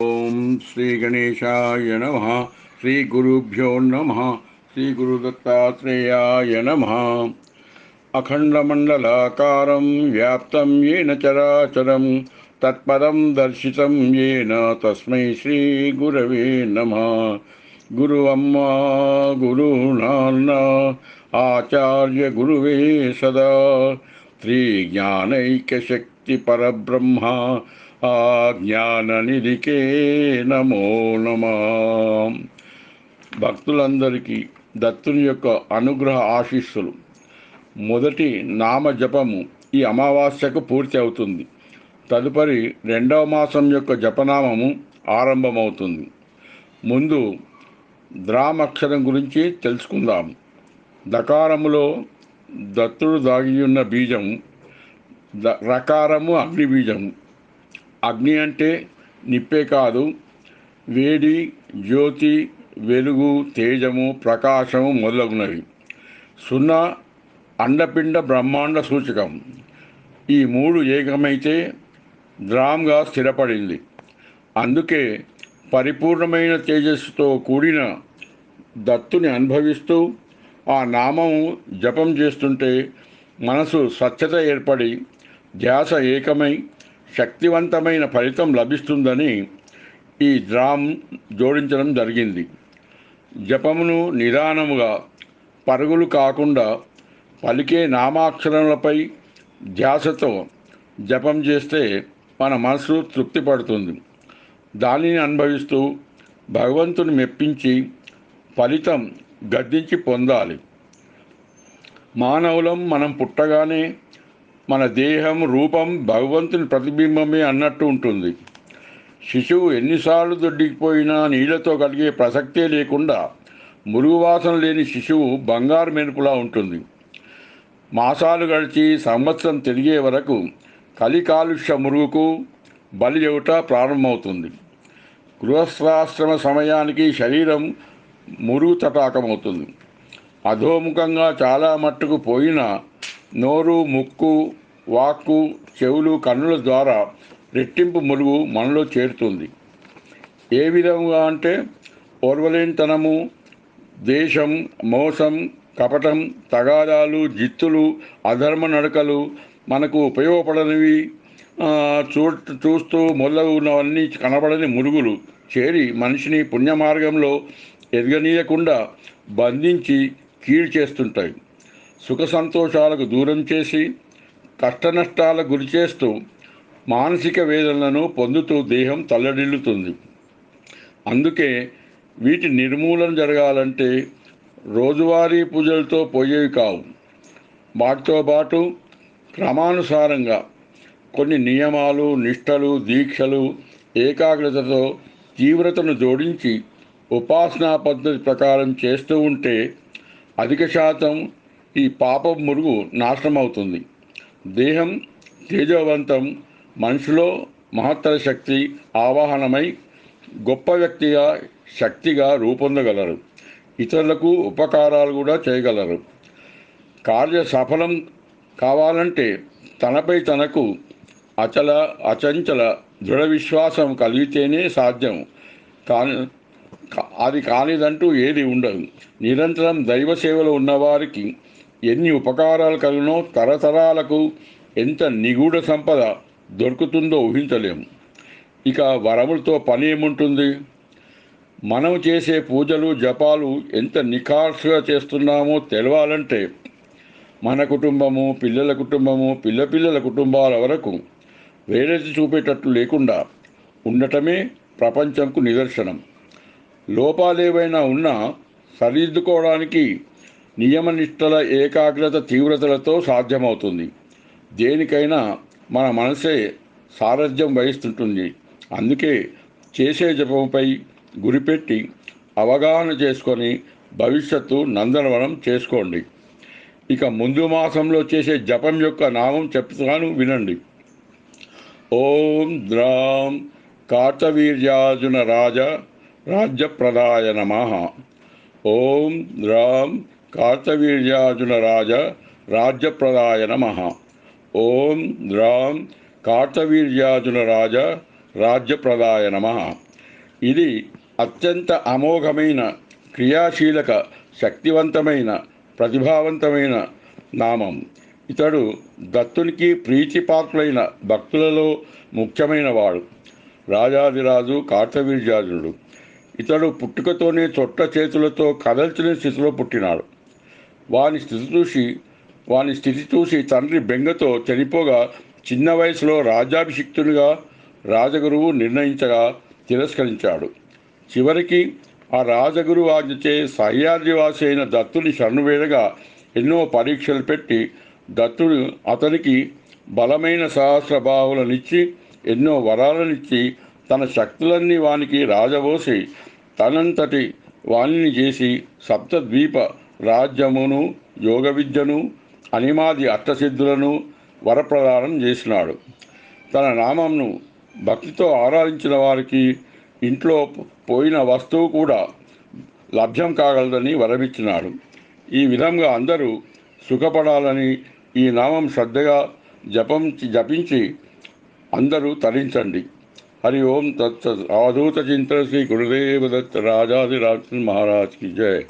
ఓం శ్రీ గణేశాయ నమః. శ్రీ గురుభ్యో నమః. శ్రీ గురు దత్తాత్రేయాయ నమః. అఖండమండలాకారం వ్యాప్తం ఏన చరాచరం తత్పదం దర్శితం ఏన తస్మై శ్రీ గురవే నమః. గురు అమ్మ గురు నాన్న ఆచార్య గురువే సదా. శ్రీ జ్ఞానైక్యశక్తి పరబ్రహ్మ ఆ జ్ఞాననిధికే నమో నమః. భక్తులందరికీ దత్తుని యొక్క అనుగ్రహ ఆశీస్సులు. మొదటి నామ జపము ఈ అమావాస్యకు పూర్తి అవుతుంది. తదుపరి రెండవ మాసం యొక్క జపనామము ఆరంభమవుతుంది. ముందు ద్రామక్షరం గురించి తెలుసుకుందాం. దకారములో దత్తుడు దాగియున్న బీజం, రకారము అగ్ని బీజము. అగ్ని అంటే నిప్పే కాదు, వేడి, జ్యోతి, వెలుగు, తేజము, ప్రకాశము మొదలగునవి. సున్నా అండపిండ బ్రహ్మాండ సూచకం. ఈ మూడు ఏకమైతే ద్రామ్గా స్థిరపడింది. అందుకే పరిపూర్ణమైన తేజస్సుతో కూడిన దత్తుని అనుభవిస్తూ ఆ నామము జపం చేస్తుంటే మనసు స్వచ్ఛత ఏర్పడి ధ్యాస ఏకమై శక్తివంతమైన ఫలితం లభిస్తుందని ఈ ద్రామ్ జోడించడం జరిగింది. జపమును నిదానముగా, పరుగులు కాకుండా పలికే నామాక్షరములపై ధ్యాసతో జపం చేస్తే మన మనసు తృప్తి పడుతుంది. దానిని అనుభవిస్తూ భగవంతుని మెప్పించి ఫలితం గద్దించి పొందాలి. మానవులం మనం పుట్టగానే మన దేహం, రూపం భగవంతుని ప్రతిబింబమే అన్నట్టు ఉంటుంది. శిశువు ఎన్నిసార్లు దొడ్డికిపోయినా నీళ్లతో కలిగే ప్రసక్తే లేకుండా మురుగువాసన లేని శిశువు బంగారు మెరుపులా ఉంటుంది. మాసాలు గడిచి సంవత్సరం తిరిగే వరకు కలి కాలుష్య మురుగుకు బలి చెవుట ప్రారంభమవుతుంది. గృహస్థాశ్రమ సమయానికి శరీరం మురుగు తటాకమవుతుంది. అధోముఖంగా చాలా మట్టుకు పోయిన నోరు, ముక్కు, వాక్కు, చెవులు, కన్నుల ద్వారా రెట్టింపు మురుగు మనలో చేరుతుంది. ఏ విధంగా అంటే ఓర్వలేనితనము, దేశం, మోసం, కపటం, తగాదాలు, జిత్తులు, అధర్మ నడకలు, మనకు ఉపయోగపడనివి చూస్తూ మొదలగునవన్నీ కనబడని మురుగులు చేరి మనిషిని పుణ్యమార్గంలో ఎదగనీయకుండా బంధించి కీడు చేస్తుంటాయి. సుఖ సంతోషాలకు దూరం చేసి కష్టనష్టాలకు గురి చేస్తూ మానసిక వేదనలను పొందుతూ దేహం తల్లడిల్లుతుంది. అందుకే వీటి నిర్మూలన జరగాలంటే రోజువారీ పూజలతో పోయేవి కావు. వాటితో పాటు క్రమానుసారంగా కొన్ని నియమాలు, నిష్టలు, దీక్షలు, ఏకాగ్రతతో తీవ్రతను జోడించి ఉపాసనా పద్ధతి ప్రకారం చేస్తూ ఉంటే అధిక శాతం ఈ పాపం మురుగు నాశనమవుతుంది. దేహం తేజవంతం, మనిషిలో మహత్తర శక్తి ఆవాహనమై గొప్ప వ్యక్తిగా, శక్తిగా రూపొందగలరు. ఇతరులకు ఉపకారాలు కూడా చేయగలరు. కార్య సఫలం కావాలంటే తనపై తనకు అచంచల దృఢ విశ్వాసం కలిగితేనే సాధ్యం. అది కానిదంటూ ఏది ఉండదు. నిరంతరం దైవ సేవలో ఉన్నవారికి ఎన్ని ఉపకారాలు కలిగినో తరతరాలకు ఎంత నిగూఢ సంపద దొరుకుతుందో ఊహించలేము. ఇక వరములతో పని ఏముంటుంది? మనం చేసే పూజలు, జపాలు ఎంత నిఖార్సుగా చేస్తున్నామో తెలవాలంటే మన కుటుంబము, పిల్లల కుటుంబము, పిల్లల కుటుంబాల వరకు వేరెత్తి చూపేటట్లు లేకుండా ఉండటమే ప్రపంచంకు నిదర్శనం. లోపాలేవైనా ఉన్నా సరిదిద్దుకోవడానికి నియమనిష్టల ఏకాగ్రత, తీవ్రతలతో సాధ్యమవుతుంది. దేనికైనా మన మనసే సారథ్యం వహిస్తుంటుంది. అందుకే చేసే జపంపై గురిపెట్టి అవగాహన చేసుకొని భవిష్యత్తు నందనవనం చేసుకోండి. ఇక ముందు మాసంలో చేసే జపం యొక్క నామం చెప్తాను, వినండి. ఓం ద్రాం కార్తవీర్యార్జున రాజ రాజ్యప్రదాయ నమః. ఓం ద్రాం కార్తవీర్యార్జున రాజ రాజ్యప్రదాయ నమః. ఓం ద్రాం కార్తవీర్యార్జున రాజ రాజ్యప్రదాయ నమః. ఇది అత్యంత అమోఘమైన, క్రియాశీలక, శక్తివంతమైన, ప్రతిభావంతమైన నామం. ఇతడు దత్తునికి ప్రీతిపాత్రులైన భక్తులలో ముఖ్యమైన వాడు. రాజాదిరాజు కార్తవీర్యార్జునుడు. ఇతడు పుట్టుకతోనే చొట్ట చేతులతో కదల్చిన స్థితిలో పుట్టినాడు. వాని స్థితి చూసి తండ్రి బెంగతో చనిపోగా చిన్న వయసులో రాజ్యాభిషిక్తునిగా రాజగురువు నిర్ణయించగా తిరస్కరించాడు. చివరికి ఆ రాజగురువు ఆజ్ఞచే సహ్యాద్రివాసి అయిన దత్తుని శరణువేడగా ఎన్నో పరీక్షలు పెట్టి దత్తుడు అతనికి బలమైన సహస్రబాహులనిచ్చి ఎన్నో వరాలనిచ్చి తన శక్తులన్నీ వానికి రాజబోసి తనంతటి వాణిని చేసి సప్తద్వీప రాజ్యమును, యోగ విద్యను, అనిమాది అష్టసిద్ధులను వరప్రదానం చేసినాడు. తన నామంను భక్తితో ఆరాధించిన వారికి ఇంట్లో పోయిన వస్తువు కూడా లభ్యం కాగలదని వరమిచ్చినాడు. ఈ విధంగా అందరూ సుఖపడాలని ఈ నామం శ్రద్ధగా జపించి అందరూ తరించండి. హరి ఓం తత్సత్. అవధూత చింతన శ్రీ గురుదేవ దత్త రాజాదిరాజ మహారాజ్ కి జయ.